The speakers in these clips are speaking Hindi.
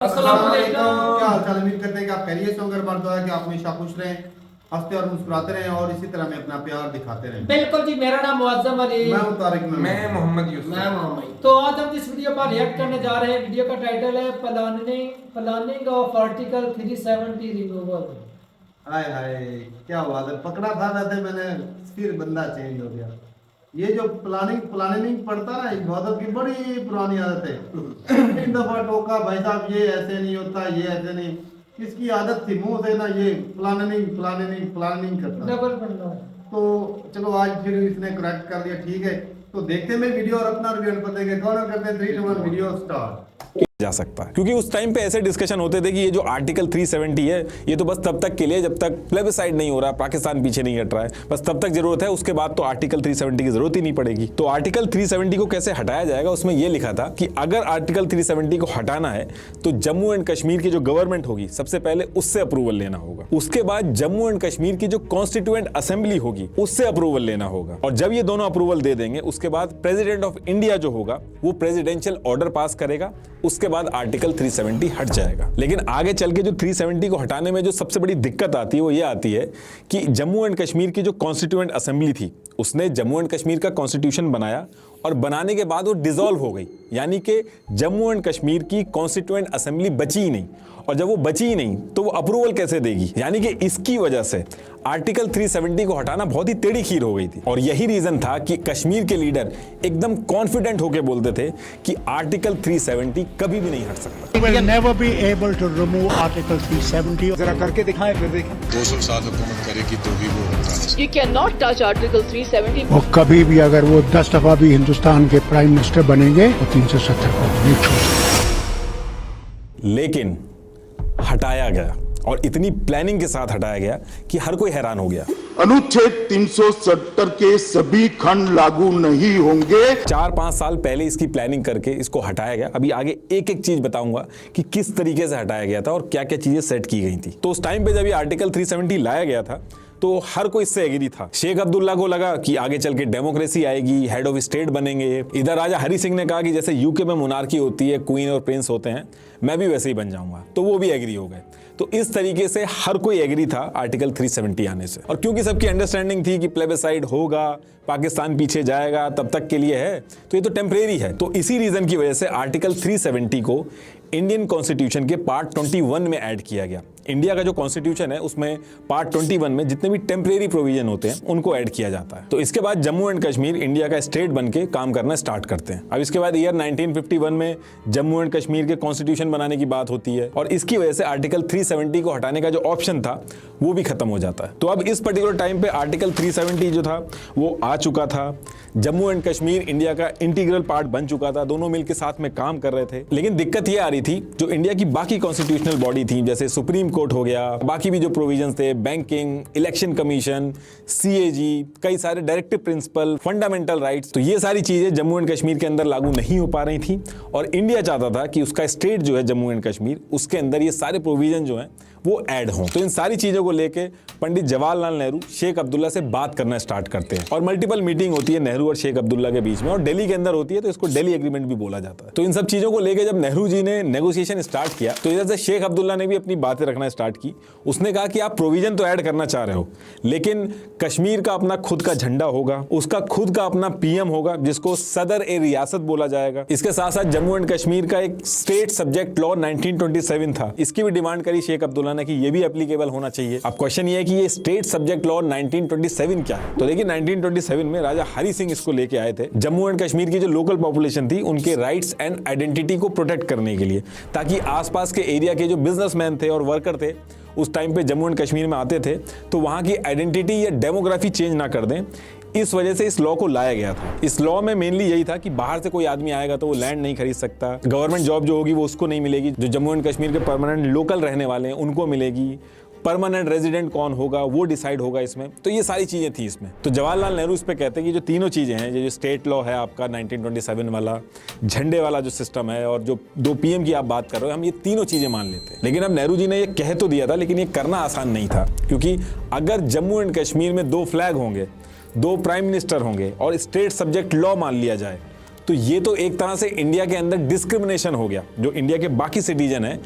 अस्सलाम वालेकुम। क्या हाल चाल, उम्मीद करते हैं कि आप खैरियत से होंगे। दुआ है कि आप हमेशा खुश रहें, हंसते और मुस्कुराते रहें और इसी तरह में अपना प्यार दिखाते रहें। बिल्कुल जी, मेरा नाम मुअज्जम अली, मैं हूं तारिक, मैं मोहम्मद यूसुफ। मैं मोहम्मद। तो आज हम जिस वीडियो पर रिएक्ट करने जा रहे हैं, वीडियो का टाइटल है प्लानिंग ऑफ आर्टिकल 370 रिमूवल। हाय हाय, क्या बात है, पकड़ा था वैसे मैंने, फिर बंदा चेंज हो गया। ये जो प्लानिंग पड़ता ना, इबादत की बड़ी पुरानी आदत है। एक दफा टोका, भाई साहब ये ऐसे नहीं होता, ये ऐसे नहीं। किसकी आदत थी मुंह से ना ये प्लानिंग करता। डबल बनना है। तो चलो आज फिर इसने करेक्ट कर दिया, ठीक है। तो देखते हैं वीडियो और अपना रिव्यू पता है कौन करते हैं। 3 2 1 वीडियो स्टार्ट जा सकता है, क्योंकि उस टाइम पे ऐसे डिस्कशन होते थे कि ये जो आर्टिकल 370 है ये तो बस तब तक के लिए जब तक प्लेबिसाइड नहीं हो रहा, पाकिस्तान पीछे नहीं हट रहा है, बस तब तक जरूरत है। उसके बाद तो आर्टिकल 370 की जरूरत ही नहीं पड़ेगी। तो आर्टिकल 370 को कैसे हटाया जाएगा, उसमें यह लिखा था कि अगर आर्टिकल 370 को हटाना है तो जम्मू एंड कश्मीर की जो गवर्नमेंट होगी सबसे पहले उससे अप्रूवल लेना होगा। उसके बाद जम्मू एंड कश्मीर की जो कॉन्स्टिट्यूएंट असेंबली होगी उससे अप्रूवल लेना होगा। और जब ये दोनों अप्रूवल दे देंगे उसके बाद प्रेसिडेंट ऑफ इंडिया जो होगा वो प्रेसिडेंशियल ऑर्डर पास करेगा। उसके बाद आर्टिकल 370 हट जाएगा। लेकिन आगे चल के जो 370 को हटाने में जो सबसे बड़ी दिक्कत आती है वो ये आती है कि जम्मू एंड कश्मीर की जो कॉन्स्टिट्यूएंट असेंबली थी उसने जम्मू एंड कश्मीर का कॉन्स्टिट्यूशन बनाया और बनाने के बाद वो डिसॉल्व हो गई, यानी कि जम्मू एंड कश्मीर की कॉन्स्टिट्यूएंट असेंबली बची ही नहीं। और जब वो बची ही नहीं तो वो अप्रूवल कैसे देगी, यानी कि इसकी वजह से आर्टिकल 370 को हटाना बहुत ही टेढ़ी खीर हो गई थी। और यही रीजन था कि कश्मीर के लीडर एकदम कॉन्फिडेंट होकर बोलते थे कि आर्टिकल 370 कभी भी नहीं हट सकता। We will never be able to remove Article 370. जरा करके दिखाएं फिर देखें। 200 साल हुकूमत करेगी तो भी वो हटा नहीं सकती। You cannot touch Article 370. वो कभी भी अगर वो 10 दफा भी हिंदुस्तान के प्राइम मिनिस्टर बनेंगे वो 370 को नहीं छोड़ सकते। लेकिन हटाया गया और इतनी प्लानिंग के साथ हटाया गया कि हर कोई हैरान हो गया। अनुच्छेद 370 के सभी खंड लागू नहीं होंगे। 4-5 साल पहले इसकी प्लानिंग करके इसको हटाया गया। अभी आगे एक एक चीज बताऊंगा कि किस तरीके से हटाया गया था और क्या क्या चीजें सेट की गई थी। तो उस टाइम पे जब ये आर्टिकल 370 लाया गया था तो हर कोई इससे एग्री था। शेख अब्दुल्ला को लगा कि आगे चल के डेमोक्रेसी आएगी, हेड ऑफ स्टेट बनेंगे। इधर राजा हरि सिंह ने कहा कि जैसे यूके में मोनार्की होती है, क्वीन और प्रिंस होते हैं, मैं भी वैसे ही बन जाऊंगा। तो वो भी एग्री हो गए। तो इस तरीके से हर कोई एग्री था आर्टिकल 370 आने से। और क्योंकि सबकी अंडरस्टैंडिंग थी कि प्लेबिसाइड होगा, पाकिस्तान पीछे जाएगा, तब तक के लिए है, तो ये तो टेम्परेरी है। तो इसी रीजन की वजह से आर्टिकल 370 को इंडियन कॉन्स्टिट्यूशन के पार्ट 21 में ऐड किया गया। इंडिया का जो कॉन्स्टिट्यूशन है उसमें पार्ट 21 में जितने भी टेम्परेरी प्रोविजन होते हैं उनको ऐड किया जाता है। तो इसके बाद जम्मू एंड कश्मीर इंडिया का स्टेट बन के काम करना स्टार्ट करते हैं। अब इसके बाद ईयर 1951 में जम्मू एंड कश्मीर के कॉन्स्टिट्यूशन बनाने की बात होती है और इसकी वजह से आर्टिकल 370 को हटाने का जो ऑप्शन था वो भी खत्म हो जाता है। तो अब इस पर्टिकुलर टाइम पे आर्टिकल 370 जो था वो आ चुका था। जम्मू एंड कश्मीर इंडिया का इंटीग्रल पार्ट बन चुका था, दोनों मिलकर साथ में काम कर रहे थे। लेकिन दिक्कत ये आ रही थी, जो इंडिया की बाकी कॉन्स्टिट्यूशनल बॉडी थी जैसे सुप्रीम कोर्ट हो गया, बाकी भी जो प्रोविजंस थे, बैंकिंग, इलेक्शन कमीशन, सीएजी, कई सारे डायरेक्टिव प्रिंसिपल, फंडामेंटल राइट्स, तो ये सारी चीजें जम्मू एंड कश्मीर के अंदर लागू नहीं हो पा रही थी। और इंडिया चाहता था कि उसका स्टेट जो है जम्मू एंड कश्मीर, उसके अंदर ये सारे प्रोविजन जो हैं वो ऐड हों। तो इन सारी चीजों को लेके पंडित जवाहरलाल नेहरू शेख अब्दुल्ला से बात करना स्टार्ट करते हैं और मल्टीपल मीटिंग होती है नेहरू और शेख अब्दुल्ला के बीच में, और दिल्ली के अंदर होती है, तो इसको दिल्ली एग्रीमेंट भी बोला जाता है। तो इन सब चीजों को लेके जब नेहरू जी ने नेगोशिएशन स्टार्ट किया तो इधर से शेख अब्दुल्ला ने भी अपनी बातें रखना स्टार्ट की। उसने कहा कि आप प्रोविजन तो ऐड करना चाह रहे हो, लेकिन कश्मीर का अपना खुद का झंडा होगा, उसका खुद का अपना पीएम होगा जिसको सदर ए रियासत बोला जाएगा। इसके साथ साथ जम्मू एंड कश्मीर का एक स्टेट सब्जेक्ट लॉ 1927 था, इसकी भी डिमांड करी शेख अब्दुल्ला ने कि ये भी एप्लीकेबल होना चाहिए। अब क्वेश्चन ये है कि ये स्टेट सब्जेक्ट लॉ 1927 क्या है। तो देखिए 1927 में राजा हरि सिंह इसको लेके आए थे जम्मू एंड कश्मीर की जो लोकल पॉपुलेशन थी उनके राइट्स एंड आइडेंटिटी को प्रोटेक्ट करने के लिए, ताकि आसपास के एरिया के जो बिजनेसमैन थे और वर्कर थे उस टाइम पे जम्मू एंड कश्मीर में आते थे तो वहां की आइडेंटिटी या डेमोग्राफी चेंज ना कर दें। इस वजह से इस लॉ को लाया गया था। इस लॉ में मेनली यही था कि बाहर से कोई आदमी आएगा तो वो लैंड नहीं खरीद सकता, गवर्नमेंट जॉब जो होगी वो उसको नहीं मिलेगी, जो जम्मू एंड कश्मीर के परमानेंट लोकल रहने वाले हैं उनको मिलेगी, परमानेंट रेजिडेंट कौन होगा वो डिसाइड होगा इसमें। तो ये सारी चीजें थी इसमें। तो जवाहरलाल नेहरू इस पे कहते हैं कि जो तीनों चीजें हैं, ये जो स्टेट लॉ है आपका 1927 वाला, झंडे वाला जो सिस्टम है, और जो 2 पीएम की आप बात कर रहे हो, हम ये तीनों चीजें मान लेते हैं। लेकिन अब नेहरू जी ने ये कह तो दिया था, लेकिन ये करना आसान नहीं था, क्योंकि अगर जम्मू एंड कश्मीर में 2 फ्लैग होंगे, 2 प्राइम मिनिस्टर होंगे और स्टेट सब्जेक्ट लॉ मान लिया जाए तो ये तो एक तरह से इंडिया के अंदर डिस्क्रिमिनेशन हो गया। जो इंडिया के बाकी सिटीजन हैं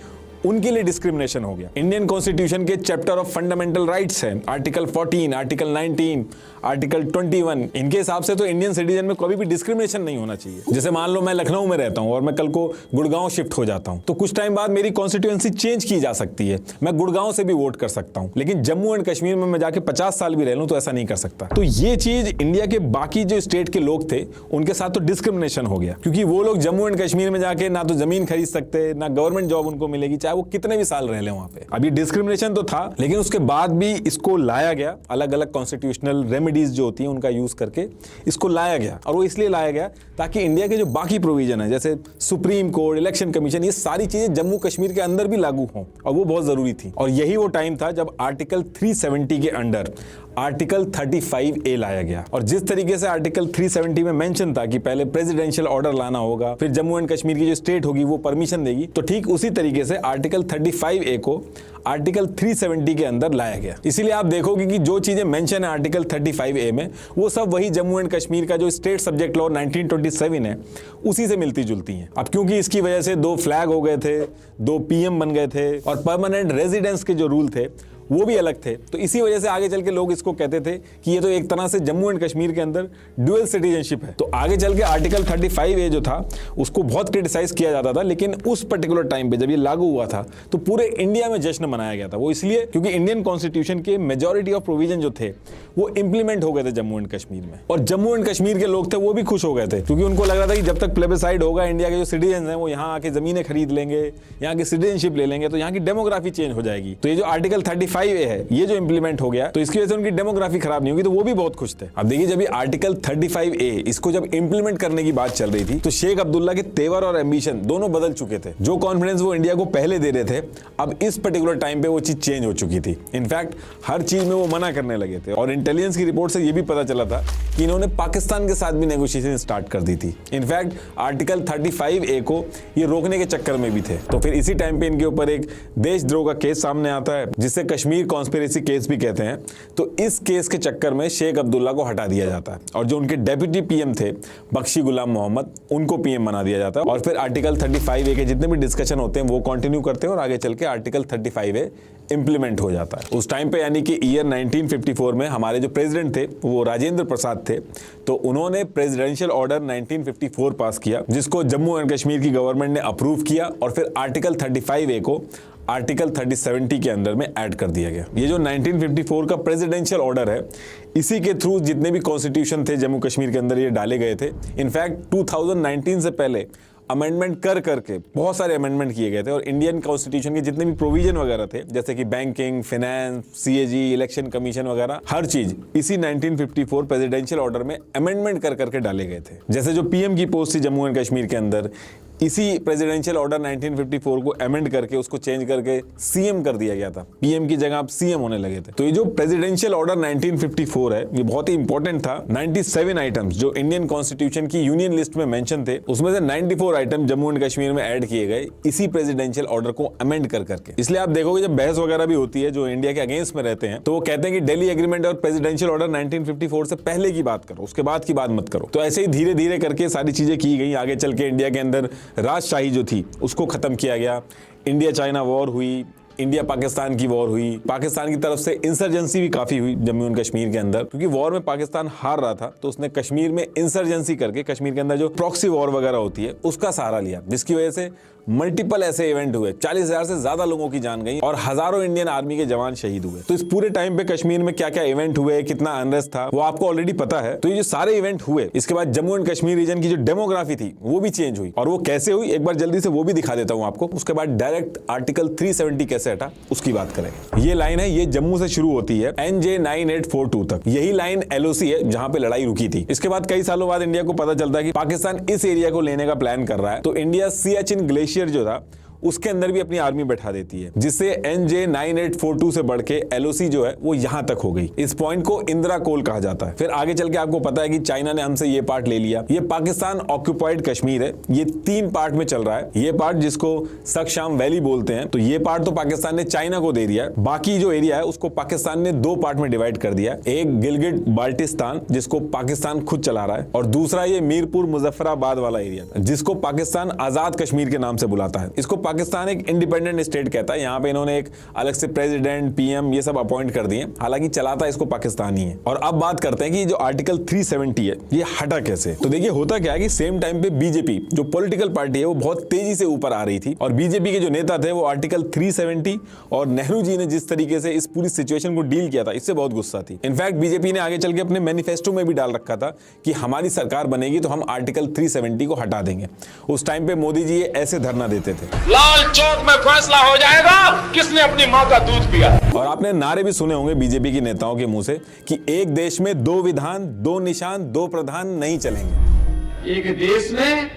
उनके लिए डिस्क्रिमिनेशन हो गया। इंडियन कॉन्स्टिट्यूशन के चैप्टर ऑफ फंडामेंटल राइट्स हैं, आर्टिकल 14, आर्टिकल 19, आर्टिकल 21, इनके हिसाब से तो इंडियन सिटीजन में कभी भी डिस्क्रिमिनेशन नहीं होना चाहिए। जैसे मान लो मैं लखनऊ में रहता हूं और मैं कल को गुड़गांव शिफ्ट हो जाता हूं, तो कुछ टाइम बाद मेरी कॉन्स्टिट्यूएंसी चेंज की जा सकती है, मैं गुड़गांव से भी वोट कर सकता हूं। लेकिन जम्मू एंड कश्मीर में मैं जाके 50 साल भी रह लूं तो ऐसा नहीं कर सकता। तो ये चीज इंडिया के बाकी जो स्टेट के लोग थे उनके साथ तो डिस्क्रिमिनेशन हो गया, क्योंकि वो लोग जम्मू एंड कश्मीर में जाके ना तो जमीन खरीद सकते, ना गवर्नमेंट जॉब उनको मिलेगी, चाहे वो कितने भी साल रह ले वहां पे। अभी डिस्क्रिमिनेशन तो था, लेकिन उसके बाद भी इसको लाया गया, अलग अलग कॉन्स्टिट्यूशनल रेमेडीज जो होती हैं उनका यूज करके इसको लाया गया। और वो इसलिए लाया गया ताकि इंडिया के जो बाकी प्रोविजन है, जैसे सुप्रीम कोर्ट, इलेक्शन कमीशन, ये सारी चीजें जम्मू कश्मीर के अंदर भी लागू हों, और वो बहुत जरूरी थी। और यही वो टाइम था जब आर्टिकल 370 के अंडर आर्टिकल 35A लाया गया। और जिस तरीके से आर्टिकल 370 में मेंशन था कि पहले प्रेसिडेंशियल ऑर्डर लाना होगा, फिर जम्मू एंड कश्मीर की जो स्टेट होगी वो परमिशन देगी, तो ठीक उसी तरीके से आर्टिकल 35A को आर्टिकल 370 के अंदर लाया गया। इसीलिए आप देखोगे कि जो चीजें मेंशन है आर्टिकल 35A में, वो सब वही जम्मू एंड कश्मीर का जो स्टेट सब्जेक्ट लॉ 1927 है उसी से मिलती जुलती हैं। अब क्योंकि इसकी वजह से 2 फ्लैग हो गए थे, 2 PM बन गए थे, और परमानेंट रेजिडेंस के जो रूल थे वो भी अलग थे, तो इसी वजह से आगे चल के लोग इसको कहते थे कि ये तो एक तरह से जम्मू एंड कश्मीर के अंदर ड्यूअल सिटीजनशिप है। तो आगे चल के आर्टिकल 35A जो था उसको बहुत क्रिटिसाइज किया जाता था, लेकिन उस पर्टिकुलर टाइम पे जब ये लागू हुआ था तो पूरे इंडिया में जश्न मनाया गया था। वो इसलिए क्योंकि इंडियन कॉन्स्टिट्यूशन के मेजॉरिटी ऑफ प्रोविजन जो थे वो इंप्लीमेंट हो गए थे जम्मू एंड कश्मीर में, और जम्मू एंड कश्मीर के लोग थे वो भी खुश हो गए थे, क्योंकि उनको लग रहा था कि जब तक प्लेबिसाइड होगा, इंडिया के जो सिटीजन हैं वो यहाँ आके जमीनें खरीद लेंगे, यहाँ की सिटीजनशिप ले लेंगे, तो यहाँ की डेमोग्राफी चेंज हो जाएगी। तो ये जो आर्टिकल 35A है ये जो इंप्लीमेंट हो गया, तो इसकी वजह से उनकी डेमोग्राफी खराब नहीं होगी, तो वो भी बहुत खुश थे। अब देखिए, जब ये आर्टिकल 35A इसको जब इंप्लीमेंट करने की बात चल रही थी, तो शेख अब्दुल्ला के तेवर और एम्बिशन दोनों बदल चुके थे। जो कॉन्फिडेंस वो इंडिया को पहले दे रहे थे, अब इस पर्टिकुलर टाइम पे वो चीज चेंज हो चुकी थी। इनफैक्ट हर चीज में वो मना करने लगे थे, और इंटेलिजेंस की रिपोर्ट से ये भी पता चला था कि इन्होंने पाकिस्तान के साथ भी नेगोशिएशन स्टार्ट कर दी थी। इनफैक्ट आर्टिकल 35A को ये रोकने के चक्कर में भी थे। तो फिर इसी टाइम पे इनके ऊपर एक देशद्रोह का केस सामने आता है, जिसे कश्मीर कॉन्स्पिरेसी केस भी कहते हैं। तो इस केस के चक्कर में शेख अब्दुल्ला को हटा दिया जाता है, और जो उनके डेप्यूटी PM थे बख्शी गुलाम मोहम्मद, उनको PM बना दिया जाता है। और फिर आर्टिकल 35A के जितने भी डिस्कशन होते हैं वो कंटिन्यू करते हैं, और आगे चल के आर्टिकल 35A इंप्लीमेंट हो जाता है। उस टाइम पे यानी कि ईयर 1954 में हमारे जो प्रेसिडेंट थे वो राजेंद्र प्रसाद थे, तो उन्होंने प्रेसिडेंशियल ऑर्डर 1954 पास किया, जिसको जम्मू एंड कश्मीर की गवर्नमेंट ने अप्रूव किया, और फिर आर्टिकल 35A को आर्टिकल 3070 के अंदर में ऐड कर दिया गया। ये जो 1954 का प्रेसिडेंशियल ऑर्डर है, इसी के थ्रू जितने भी कॉन्स्टिट्यूशन थे जम्मू कश्मीर के अंदर ये डाले गए थे। इनफैक्ट 2019 से पहले अमेंडमेंट कर करके बहुत सारे अमेंडमेंट किए गए थे, और इंडियन कॉन्स्टिट्यूशन के जितने भी प्रोविजन वगैरह थे, जैसे कि banking, finance, CAG, election commission वगैरह, हर चीज इसी 1954 प्रेसिडेंशियल ऑर्डर में अमेंडमेंट कर करके डाले गए थे। जैसे जो PM की पोस्ट थी जम्मू एंड कश्मीर के अंदर, इसी प्रेसिडेंशियल ऑर्डर 1954 को अमेंड करके उसको चेंज करके CM कर दिया गया था। PM की जगह अब CM होने लगे थे। तो ये जो प्रेसिडेंशियल ऑर्डर 1954 है, ये बहुत ही इंपॉर्टेंट था। 97 आइटम्स जो इंडियन कॉन्स्टिट्यूशन की यूनियन लिस्ट में मेंशन थे, उसमें से 94 आइटम जम्मू एंड कश्मीर में ऐड किए गए इसी प्रेसिडेंशियल ऑर्डर को अमेंड कर करके। इसलिए आप देखोगे जब बहस वगैरह भी होती है जो इंडिया के अगेंस्ट में रहते हैं, तो वो कहते हैं कि दिल्ली एग्रीमेंट और प्रेसिडेंशियल ऑर्डर 1954 से पहले की बात करो, उसके बाद की बात मत करो। तो ऐसे ही धीरे धीरे करके सारी चीजें की गई। आगे चल के इंडिया के अंदर राजशाही जो थी उसको खत्म किया गया। इंडिया चाइना वॉर हुई, इंडिया पाकिस्तान की वॉर हुई, पाकिस्तान की तरफ से इंसर्जेंसी भी काफी हुई जम्मू एंड कश्मीर के अंदर, क्योंकि वॉर में पाकिस्तान हार रहा था, तो उसने कश्मीर में इंसर्जेंसी करके कश्मीर के अंदर जो प्रॉक्सी वॉर वगैरह होती है उसका सहारा लिया, जिसकी वजह से मल्टीपल ऐसे इवेंट हुए, 40,000 से ज्यादा लोगों की जान गई और हजारों इंडियन आर्मी के जवान शहीद हुए। तो इस पूरे टाइम पे कश्मीर में क्या क्या इवेंट हुए, कितना अनरेस्ट था, वो आपको ऑलरेडी पता है। तो ये जो सारे इवेंट हुए, इसके बाद जम्मू एंड कश्मीर रीजन की जो डेमोग्राफी थी वो भी चेंज हुई, और वो कैसे हुई एक बार जल्दी से वो भी दिखा देता हूं आपको। उसके बाद डायरेक्ट आर्टिकल 370 कैसे हटा उसकी बात करेंगे। ये लाइन है, ये जम्मू से शुरू होती है NJ 9842 तक। यही लाइन LOC है जहां पे लड़ाई रुकी थी। इसके बाद कई सालों बाद इंडिया को पता चलता है कि पाकिस्तान इस एरिया को लेने का प्लान कर रहा है, तो इंडिया सियाचिन ग्लेशियर जो था उसके अंदर भी अपनी आर्मी बैठा देती है, जिससे NJ9842 से बढ़ के LOC जो है वो यहां तक हो गई। इस पॉइंट को इंदिरा कोल कहा जाता है। फिर आगे चल के आपको पता है कि चाइना ने हमसे ये पार्ट ले लिया। ये पाकिस्तान ऑक्यूपाइड कश्मीर है, ये 3 पार्ट में चल रहा है। ये पार्ट जिसको सक्शाम वैली बोलते हैं, तो ये पार्ट तो पाकिस्तान ने चाइना को दे दिया है। बाकी जो एरिया है उसको पाकिस्तान ने 2 पार्ट में डिवाइड कर दिया। एक गिलगिट बाल्टिस्तान जिसको पाकिस्तान खुद चला रहा है, और दूसरा ये मीरपुर मुजफ्फराबाद वाला एरिया जिसको पाकिस्तान आजाद कश्मीर के नाम से बुलाता है। इसको पाकिस्तान एक इंडिपेंडेंट स्टेट कहता है। यहाँ पे इन्होंने एक अलग से प्रेसिडेंट, PM ये सब अपॉइंट कर दिए, हालांकि चलाता इसको पाकिस्तान ही है। और अब बात करते हैं कि जो आर्टिकल 370 है ये हटा कैसे। तो देखिए होता क्या है कि सेम टाइम पे बीजेपी जो पॉलिटिकल पार्टी है वो बहुत तेजी से ऊपर आ रही थी, और बीजेपी के जो नेता थे वो आर्टिकल 370 और नेहरू जी ने जिस तरीके से इस पूरी सिचुएशन को डील किया था इससे बहुत गुस्सा थी। इनफैक्ट बीजेपी ने आगे चल के अपने मैनिफेस्टो में भी डाल रखा था कि हमारी सरकार बनेगी तो हम आर्टिकल 370 को हटा देंगे। उस टाइम पे मोदी जी ऐसे धरना देते थे, लाल चौक में फैसला हो जाएगा किसने अपनी माँ का दूध पिया। और आपने नारे भी सुने होंगे बीजेपी के नेताओं के मुंह से कि एक देश में 2 विधान, 2 निशान, 2 प्रधान नहीं चलेंगे। एक देश में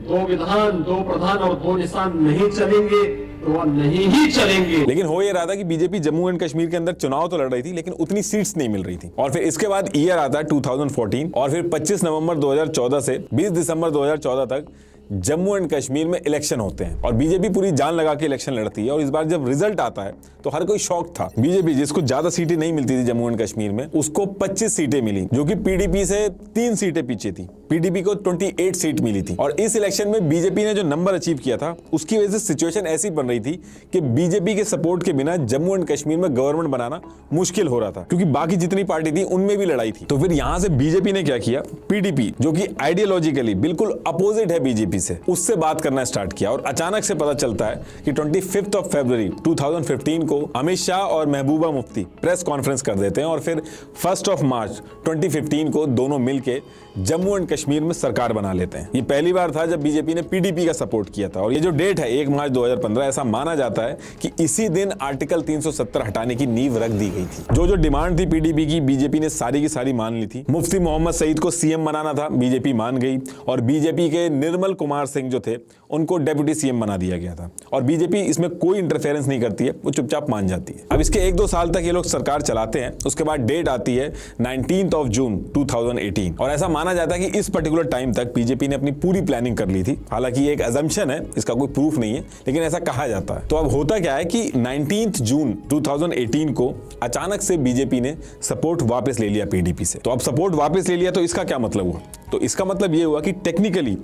2 विधान, 2 प्रधान और 2 निशान नहीं चलेंगे तो वह नहीं ही चलेंगे। लेकिन हो ये रहा था कि बीजेपी जम्मू एंड कश्मीर के अंदर चुनाव तो लड़ रही थी, लेकिन उतनी सीट्स नहीं मिल रही थी। और फिर इसके बाद ईयर आता है 2014, और फिर 25 नवंबर 2014 से 20 दिसंबर 2014 तक जम्मू एंड कश्मीर में इलेक्शन होते हैं, और बीजेपी पूरी जान लगा के इलेक्शन लड़ती है। और इस बार जब रिजल्ट आता है तो हर कोई शॉक था। बीजेपी जिसको ज्यादा सीटें नहीं मिलती थी जम्मू एंड कश्मीर में, उसको 25 सीटें मिली, जो कि PDP से 3 सीटें पीछे थी। PDP को 28 सीट मिली थी। और इस इलेक्शन में बीजेपी ने जो नंबर अचीव किया था उसकी वजह से सिचुएशन ऐसी बन रही थी कि बीजेपी के सपोर्ट के बिना जम्मू एंड कश्मीर में गवर्नमेंट बनाना मुश्किल हो रहा था, क्योंकि बाकी जितनी पार्टी थी उनमें भी लड़ाई थी। तो फिर यहां से बीजेपी ने क्या किया, PDP जो कि आइडियोलॉजिकली बिल्कुल अपोजिट है बीजेपी से, उससे बात करना स्टार्ट किया। और अचानक से पता चलता है कि 25 फरवरी 2015 को अमित शाह और महबूबा मुफ्ती प्रेस कॉन्फ्रेंस कर देते हैं, और फिर 1 मार्च 2015 को दोनों मिलके जम्मू एंड कश्मीर में सरकार बना लेते हैं। ये पहली बार था जब बीजेपी ने PDP का सपोर्ट किया था। और ये जो डेट है 1 मार्च 2015, ऐसा माना जाता है कि इसी दिन आर्टिकल 370 हटाने की नींव रख दी गई थी। जो डिमांड थी PDP की, बीजेपी ने सारी की सारी मान ली थी। मुफ्ती मोहम्मद सईद को CM बनाना था, बीजेपी मान गई, और बीजेपी के निर्मल कुमार सिंह जो थे उनको डेप्यूटी CM बना दिया गया था। और बीजेपी इसमें कोई इंटरफेरेंस नहीं करती है, वो चुपचाप मान जाती है। अब इसके 1-2 साल तक ये लोग सरकार चलाते हैं। उसके बाद डेट आती है 19 जून 2018, और ऐसा माना जाता है कि इस पर्टिकुलर टाइम तक बीजेपी ने अपनी पूरी प्लानिंग कर ली थी। हालांकि ये एक अजम्पशन है, इसका कोई प्रूफ नहीं है, लेकिन ऐसा कहा जाता है। तो अब होता क्या है कि 19 जून 2018 को अचानक से बीजेपी ने सपोर्ट वापस ले लिया PDP से। तो अब सपोर्ट वापस ले लिया तो इसका क्या मतलब हुआ? तो इसका मतलब ये हुआ कि टेक्निकली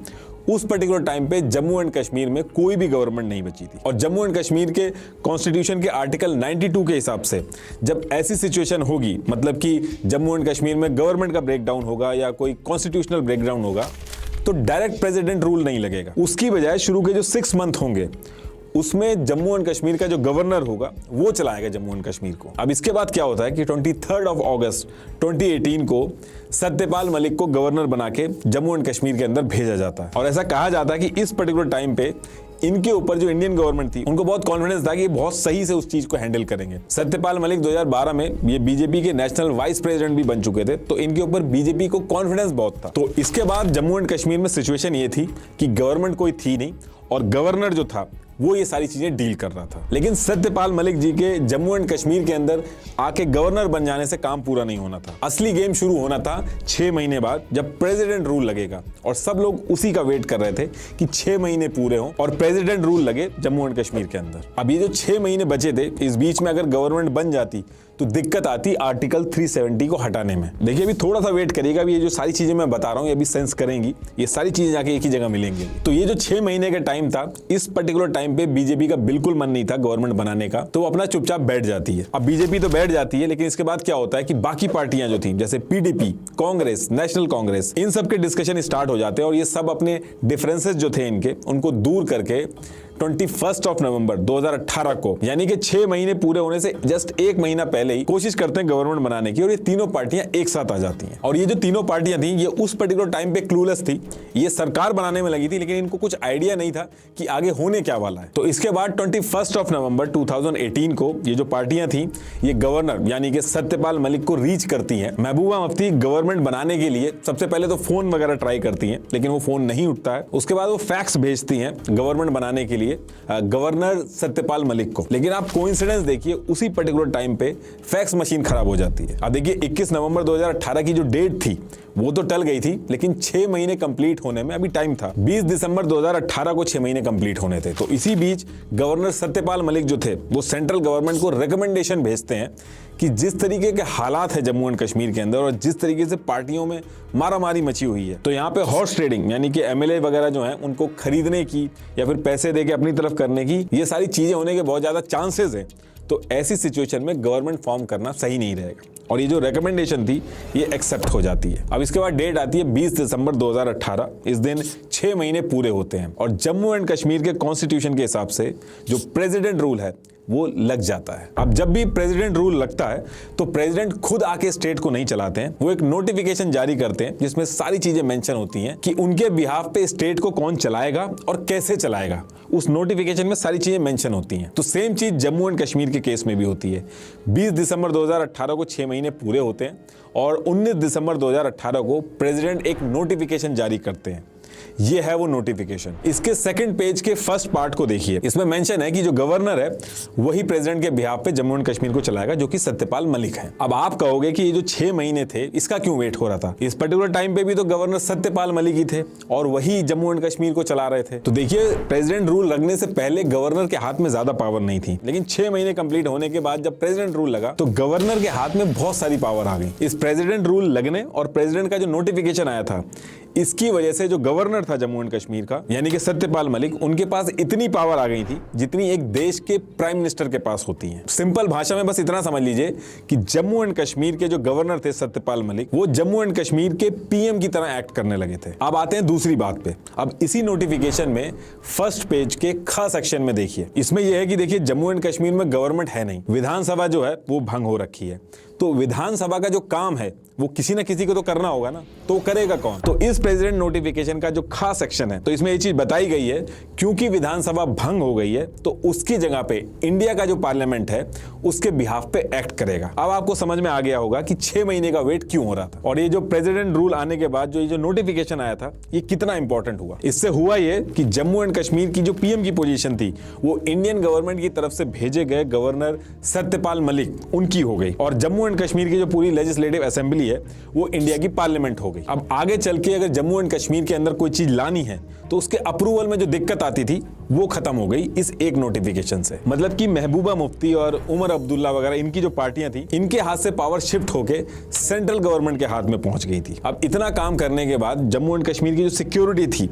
उस पर्टिकुलर टाइम पे जम्मू एंड कश्मीर में कोई भी गवर्नमेंट नहीं बची थी। और जम्मू एंड कश्मीर के कॉन्स्टिट्यूशन के आर्टिकल 92 के हिसाब से जब ऐसी सिचुएशन होगी, मतलब कि जम्मू एंड कश्मीर में गवर्नमेंट का ब्रेकडाउन होगा या कोई कॉन्स्टिट्यूशनल ब्रेकडाउन होगा, तो डायरेक्ट प्रेसिडेंट रूल नहीं लगेगा। उसकी बजाय शुरू के जो 6 मंथ होंगे उसमें जम्मू एंड कश्मीर का जो गवर्नर होगा वो चलाएगा जम्मू एंड कश्मीर को। अब इसके बाद क्या होता है कि 23 अगस्त 2018 को सत्यपाल मलिक को गवर्नर बना के जम्मू एंड कश्मीर के अंदर भेजा जाता है। और ऐसा कहा जाता है कि इस पर्टिकुलर टाइम पे इनके ऊपर जो इंडियन गवर्नमेंट थी उनको बहुत कॉन्फिडेंस था कि ये बहुत सही से उस चीज को हैंडल करेंगे। सत्यपाल मलिक 2012 में ये बीजेपी के नेशनल वाइस प्रेसिडेंट भी बन चुके थे, तो इनके ऊपर बीजेपी को कॉन्फिडेंस बहुत था। तो इसके बाद जम्मू एंड कश्मीर में सिचुएशन ये थी कि गवर्नमेंट कोई थी नहीं, और गवर्नर जो था वो ये सारी चीजें डील कर रहा था। लेकिन सत्यपाल मलिक जी के जम्मू एंड कश्मीर के अंदर आके गवर्नर बन जाने से काम पूरा नहीं होना था। असली गेम शुरू होना था 6 महीने बाद, जब प्रेसिडेंट रूल लगेगा। और सब लोग उसी का वेट कर रहे थे कि 6 महीने पूरे हों और प्रेसिडेंट रूल लगे जम्मू एंड कश्मीर के अंदर। अब ये जो 6 महीने बचे थे, इस बीच में अगर गवर्नमेंट बन जाती तो दिक्कत आती आर्टिकल 370 को हटाने में। देखिए अभी थोड़ा सा वेट करिएगा, अभी ये जो सारी चीजें मैं बता रहा हूँ ये अभी सेंस करेंगी, ये सारी चीजें जाके एक ही जगह मिलेंगी। तो ये जो 6 महीने का टाइम था, इस पर्टिकुलर टाइम पे बीजेपी का बिल्कुल मन नहीं था गवर्नमेंट बनाने का, तो वो अपना चुपचाप बैठ जाती है। अब बीजेपी तो बैठ जाती है, लेकिन इसके बाद क्या होता है कि बाकी पार्टियां जो थी जैसे PDP, कांग्रेस, नेशनल कांग्रेस, इन सब के डिस्कशन स्टार्ट हो जाते हैं, और ये सब अपने डिफरेंसेस जो थे इनके उनको दूर करके 21 नवंबर 2018 को, यानी कि 6 महीने पूरे होने से जस्ट 1 महीना पहले ही कोशिश करते हैं गवर्नमेंट बनाने की, और ये तीनों पार्टियां एक साथ आ जाती हैं। और ये जो तीनों पार्टियां थी ये उस पर्टिकुलर टाइम पे क्लूलेस थी, ये सरकार बनाने में लगी थी, लेकिन इनको कुछ आइडिया नहीं था कि आगे होने क्या वाला है। तो इसके बाद 21 नवंबर 2018 को ये जो पार्टियां थी ये गवर्नर यानी कि सत्यपाल मलिक को रीच करती हैं। महबूबा मुफ्ती गवर्नमेंट बनाने के लिए सबसे पहले तो फोन वगैरह ट्राई करती हैं, लेकिन वो फोन नहीं उठता है। उसके बाद वो फैक्स भेजती हैं गवर्नमेंट बनाने के लिए लिए गवर्नर सत्यपाल मलिक को। लेकिन आप कोइंसिडेंस देखिए, उसी पर्टिकुलर टाइम पे फैक्स मशीन खराब हो जाती है। अब देखिए 21 नवंबर 2018 की जो डेट थी वो तो टल गई थी, लेकिन 6 महीने कंप्लीट होने में अभी टाइम था। 20 दिसंबर 2018 को 6 महीने कंप्लीट होने थे। तो इसी बीच गवर्नर सत्यपाल मलिक जो थे वो सेंट्रल गवर्नमेंट को रिकमेंडेशन भेजते हैं कि जिस तरीके के हालात है जम्मू एंड कश्मीर के अंदर और जिस तरीके से पार्टियों में मारामारी मची हुई है, तो यहाँ पे हॉर्स ट्रेडिंग यानी कि एमएलए वगैरह जो हैं उनको खरीदने की या फिर पैसे देके अपनी तरफ करने की, ये सारी चीजें होने के बहुत ज्यादा चांसेस हैं। तो ऐसी सिचुएशन में गवर्नमेंट फॉर्म करना सही नहीं रहेगा और ये जो रिकमेंडेशन थी ये एक्सेप्ट हो जाती है। अब इसके बाद डेट आती है 20 दिसंबर 2018। इस दिन 6 महीने पूरे होते हैं और जम्मू एंड कश्मीर के कॉन्स्टिट्यूशन के हिसाब से जो प्रेसिडेंट रूल है वो लग जाता है। अब जब भी प्रेसिडेंट रूल लगता है तो प्रेसिडेंट खुद आके स्टेट को नहीं चलाते हैं, वो एक नोटिफिकेशन जारी करते हैं जिसमें सारी चीजें मेंशन होती हैं कि उनके बिहाफ पे स्टेट को कौन चलाएगा और कैसे चलाएगा। उस नोटिफिकेशन में सारी चीजें मेंशन होती हैं। तो सेम चीज जम्मू एंड कश्मीर के केस में भी होती है। 20 दिसंबर 2018 को 6 महीने पूरे होते हैं और 19 दिसंबर 2018 को प्रेसिडेंट एक नोटिफिकेशन जारी करते हैं। ये है वो नोटिफिकेशन। इसके सेकंड पेज के फर्स्ट पार्ट को देखिए, इसमें मेंशन है कि जो गवर्नर है वही प्रेसिडेंट के बिहाफ पे जम्मू एंड कश्मीर को चलाएगा, जो कि सत्यपाल मलिक है। अब आप कहोगे कि ये जो 6 महीने थे इसका क्यों वेट हो रहा था? इस पर्टिकुलर टाइम पे भी तो गवर्नर सत्यपाल मलिक ही थे और वही जम्मू एंड कश्मीर को चला रहे थे। तो देखिए, प्रेसिडेंट रूल लगने से पहले गवर्नर के हाथ में ज्यादा पावर नहीं थी, लेकिन 6 महीने कंप्लीट होने के बाद जब प्रेसिडेंट रूल लगा तो गवर्नर के हाथ में बहुत सारी पावर आ गई। इस प्रेसिडेंट रूल लगने और प्रेसिडेंट का जो नोटिफिकेशन आया था, इसकी वजह से जो गवर्नर था जम्मू एंड कश्मीर का यानी कि सत्यपाल मलिक, उनके पास इतनी पावर आ गई थी जितनी एक देश के प्राइम मिनिस्टर के पास होती है। सिंपल भाषा में बस इतना समझ लीजिए कि जम्मू एंड कश्मीर के जो गवर्नर थे सत्यपाल मलिक, वो जम्मू एंड कश्मीर के पीएम की तरह एक्ट करने लगे थे। अब आते हैं दूसरी बात पे। अब इसी नोटिफिकेशन में फर्स्ट पेज के ख सेक्शन में देखिए, इसमें यह है कि देखिए जम्मू एंड कश्मीर में गवर्नमेंट है नहीं, विधानसभा जो है वो भंग हो रखी है। तो विधानसभा का जो काम है वो किसी ना किसी को तो करना होगा ना, तो वो करेगा कौन? तो इस प्रेसिडेंट नोटिफिकेशन का जो खास सेक्शन है तो इसमें ये चीज बताई गई है, क्योंकि विधानसभा भंग हो गई है तो उसकी जगह पे इंडिया का जो पार्लियामेंट है उसके बिहाफ पे एक्ट करेगा। अब आपको समझ में आ गया होगा कि 6 महीने का वेट क्यों हो रहा था और ये जो प्रेसिडेंट रूल आने के बाद जो ये जो नोटिफिकेशन आया था ये कितना इंपॉर्टेंट हुआ। इससे हुआ ये कि जम्मू एंड कश्मीर की जो पीएम की पोजीशन थी वो इंडियन गवर्नमेंट की तरफ से भेजे गए गवर्नर सत्यपाल मलिक उनकी हो गई और जम्मू एंड कश्मीर की जो पूरी लेजिस्लेटिव असेंबली है वो इंडिया की पार्लियामेंट हो गई। अब आगे चल के अगर जम्मू एंड कश्मीर के अंदर कोई चीज लानी है तो उसके अप्रूवल में जो दिक्कत आती थी वो खत्म हो गई इस एक नोटिफिकेशन से। मतलब कि महबूबा मुफ्ती और उमर अब्दुल्ला वगैरह इनकी जो पार्टियां थी, इनके हाथ से पावर शिफ्ट होके सेंट्रल गवर्नमेंट के हाथ में पहुंच गई थी। अब इतना काम करने के बाद जम्मू एंड कश्मीर की जो सिक्योरिटी थी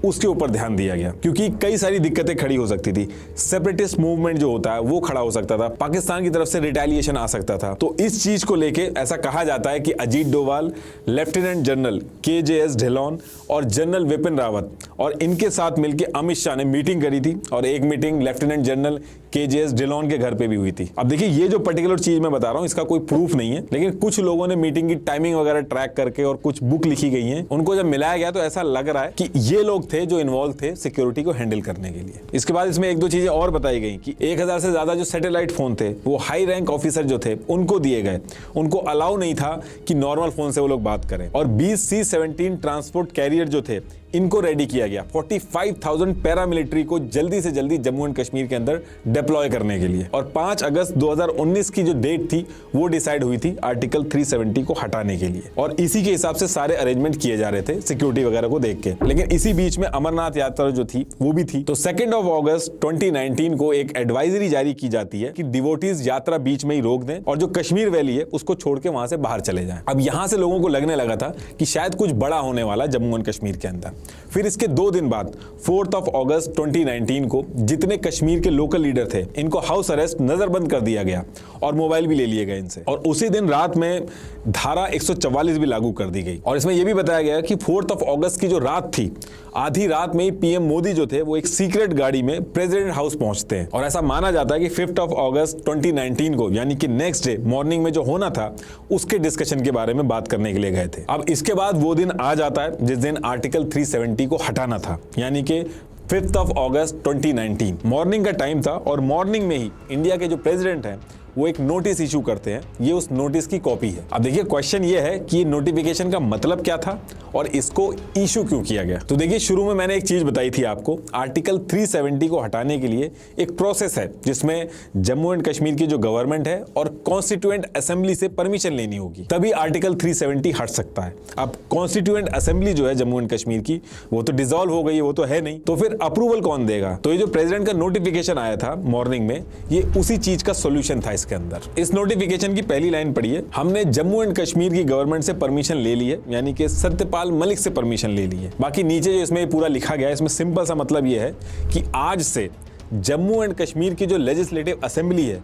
उसके ऊपर ध्यान दिया गया, क्योंकि कई सारी दिक्कतें खड़ी हो सकती थी। सेपरेटिस्ट मूवमेंट जो होता है वो खड़ा हो सकता था, पाकिस्तान की तरफ से रिटेलिएशन आ सकता था। तो इस चीज को लेके ऐसा कहा जाता है कि Ajit Doval, lieutenant general KJS Dhillon और जनरल विपिन रावत और इनके साथ मिलकर अमित शाह ने मीटिंग करी थी और एक meeting lieutenant general KJS Dhillon के घर पे भी हुई थी। अब देखिए, ये जो पर्टिकुलर चीज मैं बता रहा हूँ इसका कोई प्रूफ नहीं है, लेकिन कुछ लोगों ने मीटिंग की टाइमिंग वगैरह ट्रैक करके और कुछ बुक लिखी गई हैं, उनको जब मिलाया गया तो ऐसा लग रहा है कि ये लोग थे जो इन्वॉल्व थे सिक्योरिटी को हैंडल करने के लिए। इसके बाद इसमें एक दो चीजें और बताई गई कि 1000 से ज्यादा जो सैटेलाइट फोन थे वो हाई रैंक ऑफिसर जो थे उनको दिए गए। उनको अलाउ नहीं था कि नॉर्मल फोन से वो लोग बात करें। और 20 C-17 ट्रांसपोर्ट कैरियर जो थे इनको रेडी किया गया 45,000 पैरामिलिट्री को जल्दी से जल्दी जम्मू एंड कश्मीर के अंदर डिप्लॉय करने के लिए। और 5 अगस्त 2019 की जो डेट थी वो डिसाइड हुई थी आर्टिकल 370 को हटाने के लिए और इसी के हिसाब से सारे अरेंजमेंट किए जा रहे थे सिक्योरिटी वगैरह को देख के। लेकिन इसी बीच में अमरनाथ यात्रा जो थी वो भी थी। तो 2 अगस्त 2019 को एक एडवाइजरी जारी की जाती है कि डिवोटीज यात्रा बीच में ही रोक दें और जो कश्मीर वैली है उसको छोड़ के वहां से बाहर चले जाएं। अब यहां से लोगों को लगने लगा था कि शायद कुछ बड़ा होने वाला जम्मू एंड कश्मीर के अंदर। फिर इसके 2 दिन बाद 4 अगस्त 2019 को जितने कश्मीर के लोकल लीडर थे इनको हाउस अरेस्ट नजरबंद कर दिया गया और मोबाइल भी ले लिए गए इनसे। और उसी दिन रात में धारा 144 भी लागू कर दी गई। और इसमें यह भी बताया गया कि 4 अगस्त की जो रात थी, आधी रात में ही पीएम मोदी जो थे वो एक सीक्रेट गाड़ी में प्रेसिडेंट हाउस पहुंचते हैं और ऐसा माना जाता है कि 5 अगस्त 2019 को यानी कि नेक्स्ट डे मॉर्निंग में जो होना था उसके डिस्कशन के बारे में बात करने के लिए गए थे। अब इसके बाद वो दिन आ जाता है जिस दिन आर्टिकल 370 को हटाना था, यानी कि 5 अगस्त 2019 मॉर्निंग का टाइम था और मॉर्निंग में ही इंडिया के जो प्रेसिडेंट हैं वो एक नोटिस इशू करते हैं। ये उस नोटिस की कॉपी है। अब देखिए क्वेश्चन ये है कि नोटिफिकेशन का मतलब क्या था और इसको इशू क्यों किया गया। तो देखिए शुरू में मैंने एक चीज बताई थी आपको, आर्टिकल 370 को हटाने के लिए एक प्रोसेस है जिसमें जम्मू एंड कश्मीर की जो गवर्नमेंट है और कॉन्स्टिट्यूएंट असेंबली से परमिशन लेनी होगी, तभी आर्टिकल 370 हट सकता है। अब कॉन्स्टिट्यूएंट असेंबली जो है जम्मू एंड कश्मीर की, वो तो डिसॉल्व हो गई है, वो तो है नहीं, तो फिर अप्रूवल कौन देगा। तो ये जो प्रेसिडेंट का नोटिफिकेशन आया था मॉर्निंग में, ये उसी चीज का सोल्यूशन था इसके अंदर। इस नोटिफिकेशन की पहली लाइन पढ़िए, हमने जम्मू एंड कश्मीर की गवर्नमेंट से परमिशन ले ली है, यानी कि सत्यपाल मलिक से परमिशन ले ली है। बाकी नीचे जो इसमें पूरा लिखा गया है, इसमें सिंपल सा मतलब ये है कि आज से जम्मू एंड कश्मीर की जो लेजिस्लेटिव असेंबली है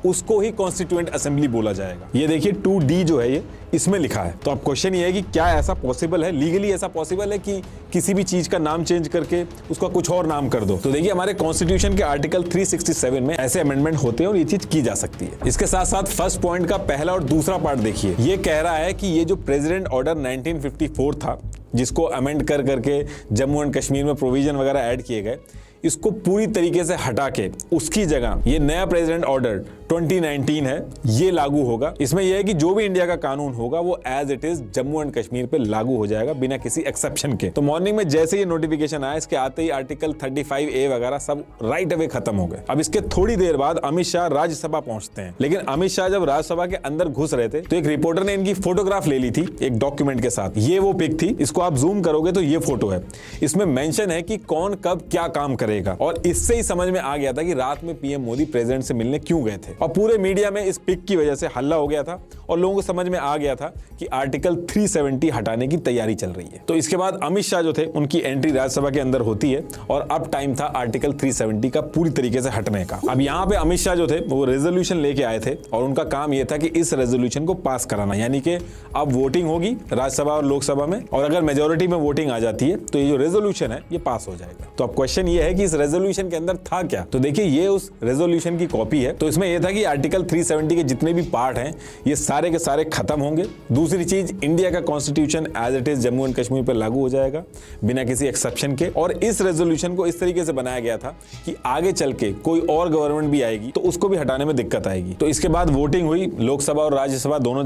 उसको ही कॉन्स्टिट्यूएंट असेंबली बोला जाएगा। ये देखिए 2D जो है ये इसमें लिखा है। तो अब क्वेश्चन ये है कि क्या ऐसा पॉसिबल है, लीगली ऐसा पॉसिबल है कि किसी भी चीज का नाम चेंज करके उसका कुछ और नाम कर दो। तो देखिए हमारे कॉन्स्टिट्यूशन के आर्टिकल 367 में ऐसे अमेंडमेंट होते हैं और ये चीज की जा सकती है। इसके साथ साथ फर्स्ट पॉइंट का पहला और दूसरा पार्ट देखिए, ये कह रहा है कि ये जो प्रेसिडेंट ऑर्डर 1954 था, जिसको अमेंड कर करके जम्मू एंड कश्मीर में प्रोविजन वगैरह ऐड किए गए, इसको पूरी तरीके से हटा के उसकी जगह ये नया प्रेसिडेंट ऑर्डर 2019 है, ये लागू होगा। इसमें यह है कि जो भी इंडिया का कानून होगा वो as it is Jammu and Kashmir पे लागू हो जाएगा बिना किसी एक्सेप्शन के। तो मॉर्निंग में जैसे ये नोटिफिकेशन आया, इसके आते ही आर्टिकल 35A वगैरह सब राइट अवे खत्म हो गए। अब इसके थोड़ी देर बाद अमित शाह राज्यसभा पहुंचते हैं, लेकिन अमित शाह जब राज्यसभा के अंदर घुस रहे थे तो एक रिपोर्टर ने इनकी फोटोग्राफ ले ली थी एक डॉक्यूमेंट के साथ। ये वो पिक थी, इसको आप जूम करोगे तो ये फोटो है। इसमें मेंशन है कि कौन कब क्या काम करेगा, और इससे ही समझ में आ गया था कि रात में पीएम मोदी प्रेसिडेंट से मिलने क्यों गए थे। और पूरे मीडिया में इस पिक की वजह से हल्ला हो गया था और लोगों को समझ में आ गया था कि आर्टिकल 370 हटाने की तैयारी चल रही है। तो इसके बाद अमित शाह जो थे उनकी एंट्री राज्यसभा के अंदर होती है और अब टाइम था आर्टिकल 370 का पूरी तरीके से हटने का। अब यहाँ पे अमित शाह जो थे वो रेजोल्यूशन लेके आए थे और उनका काम यह था कि इस रेजोल्यूशन को पास कराना, यानी कि अब वोटिंग होगी राज्यसभा और लोकसभा में, और अगर मेजोरिटी में वोटिंग आ जाती है तो ये जो रेजोल्यूशन है ये पास हो जाएगा। तो अब क्वेश्चन ये है कि इस रेजोल्यूशन के अंदर था क्या। तो देखिए ये उस रेजोल्यूशन की कॉपी है। तो इसमें यह था कि आर्टिकल 370 के जितने भी पार्ट हैं ये सारे के सारे खत्म होंगे। दूसरी चीज, इंडिया का constitution as it is Jammu and Kashmir पर लागू हो जाएगा बिना किसी एक्सेप्शन के। और इस रेजोल्यूशन को इस तरीके से बनाया गया था कि आगे चल के कोई और गवर्नमेंट भी आएगी तो उसको भी हटाने में दिक्कत आएगी। तो इसके बाद वोटिंग हुई लोकसभा और राज्यसभा दोनों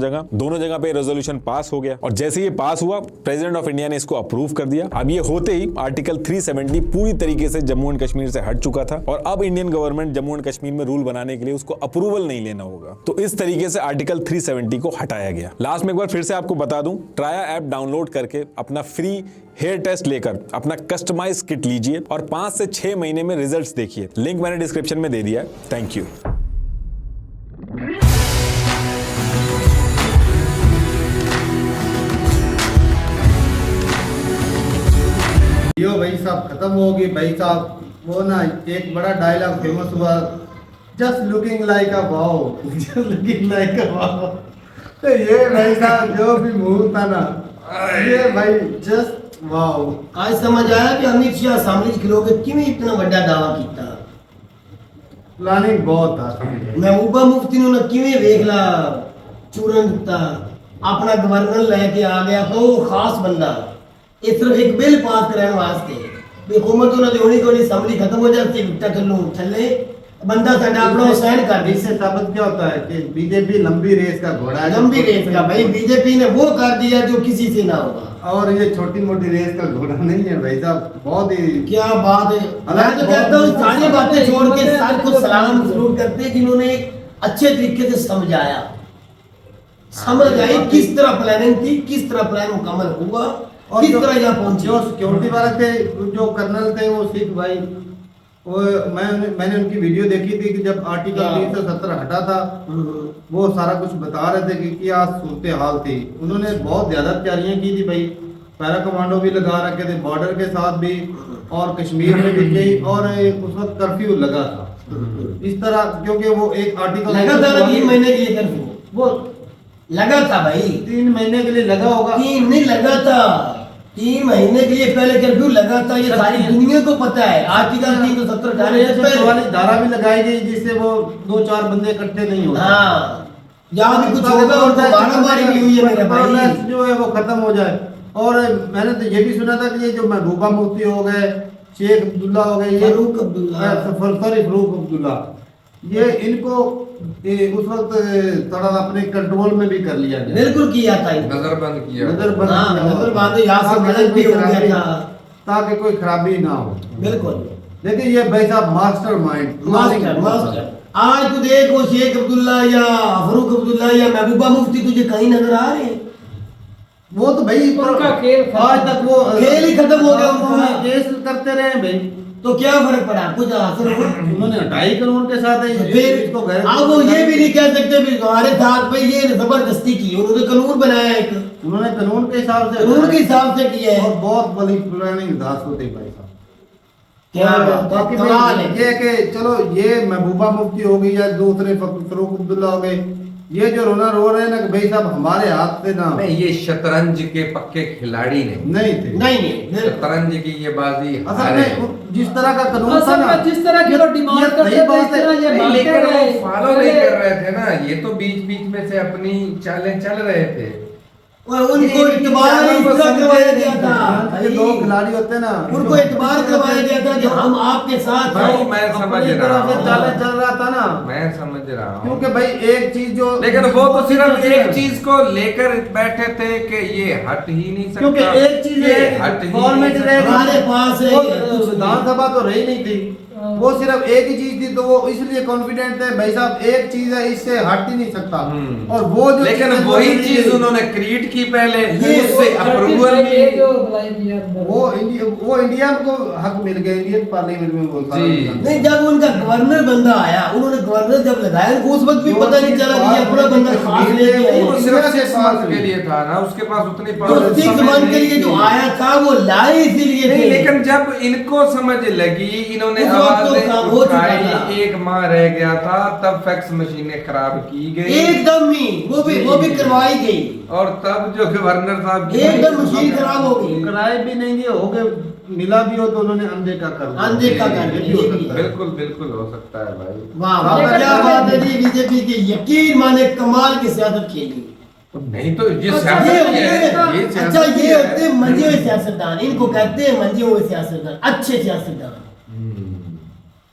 जगह पे रेजोल्यूशन पास हो गया, और जैसे ये पास हुआ प्रेसिडेंट ऑफ इंडिया ने इसको अप्रूव कर दिया। अब ये होते ही आर्टिकल 370 पूरी तरीके से जम्मू एंड कश्मीर से हट चुका था और अब Indian government Jammu and Kashmir में रूल बनाने के लिए उसको अप्रूवल नहीं लेना होगा। तो इस तरीके से आर्टिकल 370 को हटाया गया। लास्ट में एक बार फिर से आपको बता दूं, ट्राया ऐप डाउनलोड करके अपना फ्री हेयर टेस्ट लेकर अपना कस्टमाइज किट लीजिए और 5 से 6 महीने में रिजल्ट्स देखिए। लिंक मैंने डिस्क्रिप्शन में दे दिया है। Thank you. यो भाई साहब खत्म होगी भाई साहब। वो ना एक बड़ा डायलॉग फेमस हुआ, just looking like a wow, just looking like a wow. तो ये भाई साहब जो भी मुंह था ना, ये भाई जस्ट वाओ। आज समझ आया कि अमित शाह सामने खिलोगे किवें इतना बड़ा दावा किया। प्लानिंग बहुत था। महबूबा मुफ्ती ने किवें वेख ला चूरन दिता, अपना गवर्नर लेके आ गया। तो वो खास बंदा ये सिर्फ एक बिल पास कराने वास्ते हुकूमत उन्होंने होनी कोई असम्बली खत्म हो जाती विकटा चलो थले बंदा साडा अपना साइन कर दी। इससे साबित क्या होता है कि बीजेपी लंबी रेस का घोड़ा है। लंबी रेस का भाई बीजेपी ने वो कर दिया जो किसी से ना होगा, और ये छोटी मोटी रेस का घोड़ा नहीं है भाई साहब। बहुत ही क्या बात है। मैं तो कहता हूँ सारी बातें छोड़ के सर को सलाम जरूर करते हैं जिन्होंने अच्छे तरीके से समझाया, समझ आई किस तरह प्लानिंग थी, किस तरह प्लान मुकम्मल हुआ और किस तरह यहाँ पहुंचे। जो सिक्योरिटी वाले थे, जो कर्नल थे वो सिख भाई, वो मैंने उनकी वीडियो देखी थी कि जब आर्टिकल 370 हटा था वो सारा कुछ बता रहे थे कि क्या सूरत हाल थी। उन्होंने बहुत ज्यादा तैयारियां की थी भाई, पैरा कमांडो भी लगा रखे थे बॉर्डर के साथ भी और कश्मीर में भी गई, और उस वक्त कर्फ्यू लगा था इस तरह, क्योंकि वो एक आर्टिकल लगा था 3 महीने के लिए कर्फ्यू, वो लगा था भाई 3 महीने के लिए लगा होगा। 3 नहीं लगा था, 3 महीने के लिए पहले कर्फ्यू लगा था। ये सारी दुनिया को पता है। आर्टिकल 370 डालने से पहले धारा भी लगाई गई जिससे वो 2-4 बंदे इकट्ठे नहीं होते। हाँ, यहाँ भी कुछ होगा और मारामारी भी हुई है मेरे भाई, जो है वो खत्म हो जाए। और मैंने तो ये भी सुना था कि ये जो महबूबा मुफ्ती हो गए, शेख अब्दुल्ला हो गए, ये फरूक अब्दुल्ला, सॉरी फरूक अब्दुल्ला, ये इनको उस वक्त थोड़ा अपने कंट्रोल में भी कर लिया गया, बिल्कुल किया था नजरबंद किया। नजरबंद हाँ, किया। नजरबंद यहाँ से मदद भी हो गया था। ताकि कोई खराबी ना हो। बिल्कुल लेकिन ये भाई साहब मास्टर माइंड, मास्टर आज तू देख वो शेख अब्दुल्ला या फरूक अब्दुल्ला या महबूबा मुफ्ती तुझे कहीं नजर आ रहे हैं? वो तो भाई उनका खेल खत्म। आज तक वो खेल ही खत्म हो गया उनका। केस करते रहे भाई, तो क्या फर्क पड़ा? कुछ हासिल हुआ? उन्होंने हटाई कानून के साथ है फिर इसको गैर अब वो ये भी नहीं कह सकते भी हमारे साथ भाई ये जबरदस्ती की, उन्होंने कानून बनाया एक, उन्होंने कानून के हिसाब से कानून के हिसाब से किया है। और बहुत बड़ी प्लानिंग दास होती भाई साहब। क्या बाकी कमाल है। ये कि चलो ये महबूबा मुफ्ती हो गई या दूसरे फरूक अब्दुल्ला हो गए, ये जो रोना रो रहे हैं ना कि भाई साहब हमारे हाथ से ना नहीं, ये शतरंज के पक्के खिलाड़ी नहीं थे। नहीं शतरंज की ये बाजी असल हारे। में जिस तरह का कानून था असल ना, में जिस तरह की वो डिमांड ये करते सही थे बात इस तरह ये नहीं, मानते लेकिन वो रहे। फॉलो नहीं कर रहे थे ना, ये तो बीच बीच में से अपनी चालें चल रहे थे। और उनको इतबार इस तरह करवाया गया था, ये दो खिलाड़ी होते हैं ना, उनको इतबार करवाया गया था कि हम आपके साथ भाई हैं। मैं समझ अपनी रहा तरफ से चाले हूँ, चल रहा था ना, मैं समझ रहा हूँ, क्योंकि भाई एक चीज जो लेकिन वो तो सिर्फ एक चीज को लेकर बैठे थे कि ये हट ही नहीं सकता, क्योंकि एक चीज ये है हट ही गवर्नमेंट नहीं रहेगी, सकता। हमारे पास है वो ये। विधानसभा तो रही नहीं थी, वो सिर्फ एक ही चीज थी, तो वो इसलिए कॉन्फिडेंट थे भाई साहब एक चीज है इससे हट ही नहीं सकता। और वो जो लेकिन चीज़ है, वही वो चीज उन्होंने क्रिएट की पहले, ये उससे अप्रूवल ये भी। जो बुलाई थी अंदर। वो इंडिया को हक मिल गया, इंडियन पार्लियामेंट में वो सारा जी। निकाल। नहीं, जब उनका गवर्नर बंदा आया, उन्होंने गवर्नर जब लगाया उनको उस वक्त भी पता नहीं चला कि ये अपना बंदा खास लेके आए। वो सिर्फ 6 मंथ के लिए था ना, उसके पास उतनी तो पावर 6 मंथ के लिए जो आया था वो लाए इसीलिए नहीं, थे। लेकिन जब इनको समझ लगी, इन्होंने उस वक्त तो आवाजें काम हो चुका उठाई, था। एक माह रह गया था, तब फैक्स मशीनें खराब की गई एकदम ही वो भी करवाई गई, और तब जो गवर्नर साहब की एकदम मशीन खराब हो गई। किराए भी नहीं दिए हो गए, मिला भी हो तो उन्होंने अनदेखा कर दिया। अनदेखा कर दिया, ये भी हो ये भी सकता है। बिल्कुल बिल्कुल हो सकता है भाई। वाह वाह, क्या बात है जी, बीजेपी की यकीन माने कमाल की सियासत खेली। नहीं तो ये अच्छा, सियासत ये ही है, होते हैं, ये अच्छा सियासत ही ये है। होते हैं मंजे हुए सियासतदान, इनको कहते हैं मंजे हुए सियासतदान, अच्छे सियासतदान।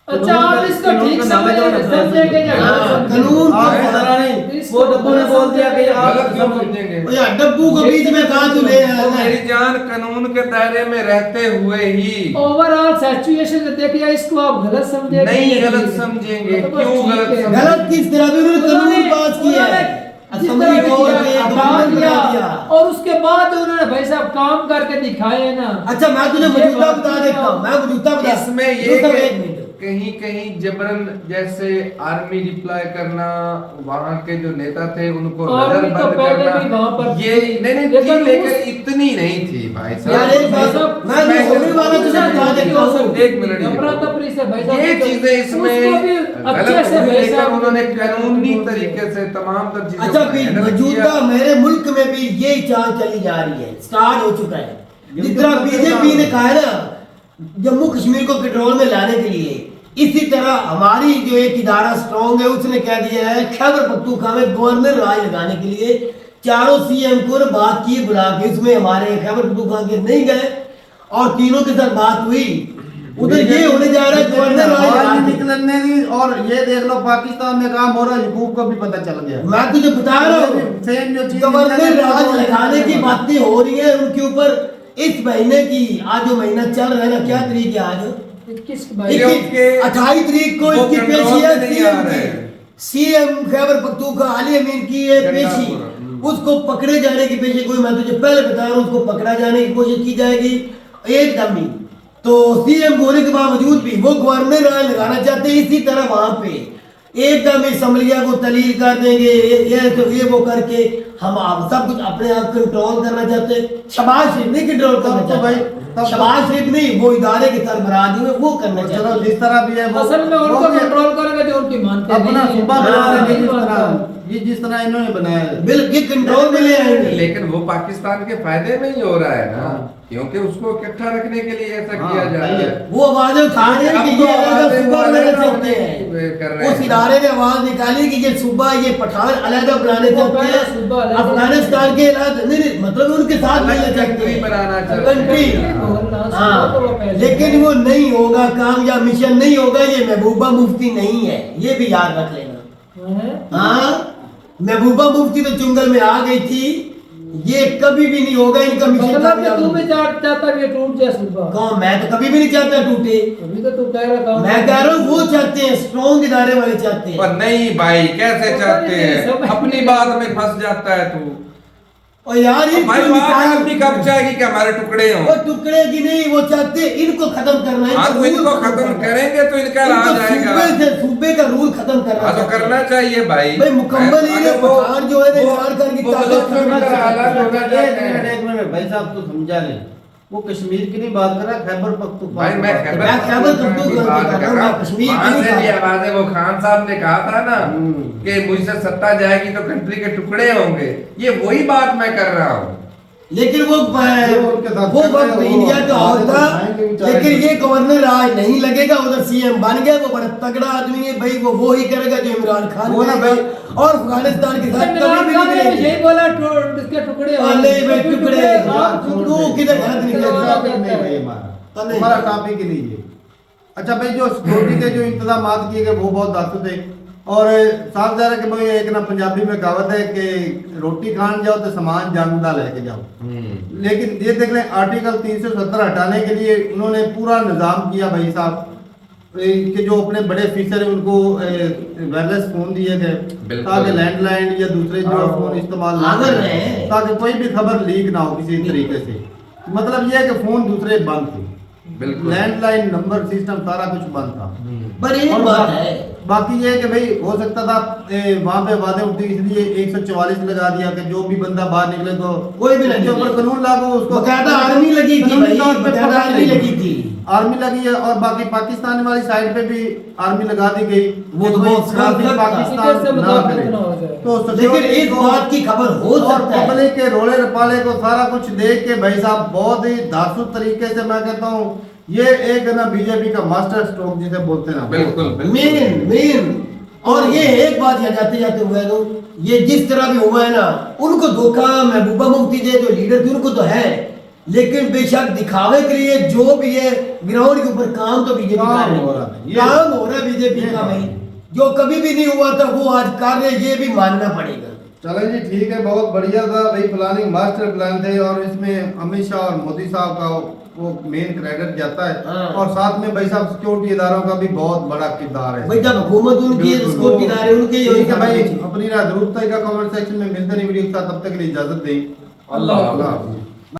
अच्छा आप इसको ठीक समझेंगे या हाँ, गलत समझेंगे? कानून आप को- पता नहीं, वो डब्बू ने बोल दिया कि आप गलत क्यों समझेंगे? ओ यार डब्बू को बीच में कहा तू ले आया तो है? मेरी जान कानून के दायरे में रहते हुए ही ओवरऑल सिचुएशन देखिए, इसको आप गलत समझेंगे? नहीं गलत समझेंगे, तो बस क्यों ठीक गलत है। समझेंगे? गलत किस तरह भी उन्होंने कानून पास किया है, जिस असेंबली तरह को किया, एक हटा कानून दिया, बना दिया। और उसके बाद जो उन्होंने भाई साहब काम करके दिखाए हैं ना। अच्छा मैं तुझे ये मौजूदा बात बता है। देता हूँ, मैं मौजूदा बता इसमें ये दूसरा कि एक मिनट। कहीं कहीं जबरन जैसे आर्मी डिप्लॉय करना, वहाँ के जो नेता थे उनको आर्मी नजर तो बंद पहले भी करना, वहाँ पर ये नहीं लेकिन थी, लेकिन उस- इतनी नहीं थी भाई यार साहब। एक बात मैं जो होने वाला तुझे बता देता हूँ। एक मिनट ये अफरा देखो। तफरी से भाई साहब ये तो चीजें इसमें उसको भी अच्छे गलत से हुई, भाई लेकिन साहब उन्होंने कानूनी तरीके से तमाम तर चीजों अच्छा को भी handle मौजूदा किया। मेरे मुल्क में भी यही चाल चली जा रही है, स्टार्ट हो चुका है। जिस तरह बीजेपी ने कहा है ना जम्मू कश्मीर को कंट्रोल में लाने के लिए, इसी तरह हमारी जो एक इदारा स्ट्रॉन्ग है उसने कह दिया है खैबर पख्तूनख्वा में गवर्नर राज लगाने के लिए चारों सीएम को ने बात की बुला के, इसमें हमारे खैबर पख्तूनख्वा के नहीं गए और तीनों के साथ बात हुई। उधर ये होने जा रहा है गवर्नर राज आवाज लगाने के- निकलने दी, और ये देख लो पाकिस्तान में काम हो रहा है, यूट्यूब को भी पता चल गया। मैं तुझे बता रहा हूँ सेम जो चीज गवर्नर राज लगाने की बातें हो रही है उनके ऊपर। इस महीने की आज जो महीना चल रहा है ना, क्या तारीख है आज? 28 तारीख को इसकी पेशी है। सीएम खैबर पख्तूनख्वा अली अमीन की ये पेशी, उसको पकड़े जाने की पेशी कोई, मैं तुझे पहले बता रहा हूँ, उसको पकड़ा जाने की कोशिश की जाएगी एकदम ही। तो सीएम होने के बावजूद भी वो गवर्नर राज लगाना चाहते हैं। इसी तरह वहां पे एकदम असम्बलिया को तलील कर देंगे, ये तो ये वो करके हम आप सब कुछ अपने आप कंट्रोल करना चाहते हैं। शहबाज शरीफ नहीं कंट्रोल करना तब तो भाई, चाहते, तब तो- शहबाज शरीफ नहीं, वो इदारे के सरबराह जो है वो करना चलो चाहते हैं। जिस तरह भी है वो असल में उनको वो भी कंट्रोल करेंगे जो उनकी मानते अपना नहीं हैं। सूबा बना हाँ, लेंगे, यही जिस बात है। तरह ये जिस तरह इन्होंने बनाया है। बिल्कुल कंट्रोल में ले आएंगे। लेकिन वो पाकिस्तान के फायदे में ही हो रहा है ना, क्योंकि उसको इकट्ठा रखने के लिए ऐसा हाँ, किया जा रहा सही है। है। वो आवाजें उठा रहे हैं कि अब तो ये अलग आवाजें सूबा वो बनाना अलग चाहते कर रहे हैं। उस हैं। इदारे ने आवाज निकाली कि ये सूबा, ये पठान अलग बनाने वो चाहते पहला हैं, सूबा अलग- अफगानिस्तान के अलग नहीं, मतलब उनके साथ अलग मिलना चाहते country हैं, बनाना चाहते हैं। कंट्री। हाँ, हाँ, लेकिन वो नहीं होगा, काम या मिशन नहीं होगा। ये महबूबा मुफ्ती नहीं नहीं है, ये भी याद रख लेना। हैं? हाँ, महबूबा मुफ्ती तो चुंगल में आ गई थी, ये कभी भी नहीं होगा इनका मिशन मतलब कि कामयाब। तू भी चाहता कि ये टूट जाए सुबह। कौन? मैं तो कभी भी नहीं चाहता टूटे। अभी तो तू कह रहा मैं कह रहा हूँ वो चाहते हैं, स्ट्रॉन्ग इदारे वाले चाहते हैं। पर नहीं भाई, कैसे पता चाहते नहीं, हैं? समझ अपनी नहीं। बात में फंस जाता है तू। और यार ये भाई बात आदमी कब चाहेगी कि हमारे टुकड़े वो हों? टुकड़े की नहीं, वो चाहते हैं इनको खत्म करना है। हाँ तो इनको खत्म करेंगे तो इनका राज आएगा। सूबे का रूल खत्म करना हाँ तो करना चाहिए भाई। भाई मुकम्मल अगर ये वो- पठान जो है ना, वो- इमरान खान की वो ताकत बलोचों खत्म की तरह करना हालात होना चाहते हैं। चाहते हैं। एक मिनट भाई साहब, तू समझा नहीं, वो कश्मीर की नहीं बात कर रहा, खैबर पख्तूनख्वा भाई की मैं बात कर खैबर रहा। मैं खैबर पख्तूनख्वा की पख्तूनख्वा बात की कर बात रहा कर हूँ। कश्मीर की वहाँ नहीं से बात भी कर आवाजें, वो खान साहब ने कहा था ना कि मुझसे सत्ता जाएगी तो कंट्री के टुकड़े होंगे, ये वही बात मैं कर रहा हूँ। लेकिन वो उनके साथ वो कर रहे वक्त हैं, इंडिया का वो होता, आएंगे बेचारे। लेकिन ये गवर्नर आज नहीं लगेगा, उधर सीएम बन गया, वो बड़ा तगड़ा आदमी है भाई, वो ही करेगा जो इमरान खान वो ना करेगा। और अफगानिस्तान के साथ इमरान कभी भी खान नहीं ने भी मिलेंगे। यही बोला इसके टुकड़े हो अरे भाई टुकड़े, हाँ, तू किधर हाथ ये निकल रहा टॉपिक नहीं भाई हमारा टॉपिक ही नहीं है। अच्छा भाई, जो सिक्योरिटी के जो इंतजाम किए गए वो बहुत दासु थे, और साफ जा रहा है कि भाई एक ना पंजाबी में कहावत है कि रोटी खान जाओ तो सामान जानदा लेके जाओ। लेकिन ये देख लें, आर्टिकल 370 हटाने के लिए उन्होंने पूरा निजाम किया भाई साहब, कि जो अपने बड़े ऑफिसर हैं उनको वायरलेस फोन दिए थे बिल्कुल। ताकि लैंडलाइन या दूसरे जो फोन इस्तेमाल ना अगर करें, है। ताकि कोई भी खबर लीक ना हो किसी तरीके से। मतलब ये है कि फोन दूसरे बंद थे, बिल्कुल। लैंडलाइन नंबर सिस्टम सारा कुछ बंद था। पर एक और बात है, बाकी ये है कि भाई हो सकता था वहाँ पे वादे उठे, इसलिए 144 लगा दिया कि जो भी बंदा बाहर निकले तो कोई भी ना उसके ऊपर निकले। कानून लागू, उसको बकायदा आर्मी लगी थी कानूनी भाई, तौर पे बकायदा पकड़ आर्मी लेगी। लगी थी। आर्मी लगी है, और बाकी पाकिस्तान वाली साइड पे भी आर्मी लगा दी गई। वो तो कोई बहुत ट्रैफिक सख्त था। इसी से पाकिस्तान ना मतलब करे। ना हो जाए। तो लेकिन security इस को बात की खबर हो और सकता है, पब्लिक के रोले रपाले को सारा कुछ देख के भाई साहब बहुत ही धांसू तरीके से, मैं कहता हूँ ये एक ना बीजेपी का मास्टर स्ट्रोक जिसे बोलते हैं ना, बिल्कुल बिल्कुल। मेन और ये एक बात यहाँ जाते जाते हुआ है, तो ये जिस तरह भी हुआ है ना, उनको धोखा महबूबा मुफ्ती जे जो लीडर थे उनको तो है, लेकिन बेशक दिखावे के लिए जो भी है ग्राउंड के ऊपर काम तो बीजेपी काम कर रही हो है। रहा है। ये- काम हो रहा है बीजेपी ये का बात भाई, है। जो कभी भी नहीं हुआ था वो आज कर रहे, ये भी मानना पड़ेगा। चलो जी ठीक है, बहुत बढ़िया था भाई, प्लानिंग मास्टर प्लान थे, और इसमें अमित शाह और मोदी साहब का वो मेन क्रेडिट जाता है। हाँ। और साथ में भाई साहब सिक्योरिटी इदारों का भी बहुत बड़ा किरदार है। भाई जब हुकूमत उनकी है, बिल्कुल। उसको किनारे उनके ही ठीक है भाई, होने अपनी राय जरूर तक कमेंट सेक्शन में मिलते नहीं वीडियो के साथ, तब तक के लिए इजाजत दें। अल्लाह अल्लाह हाफिज़।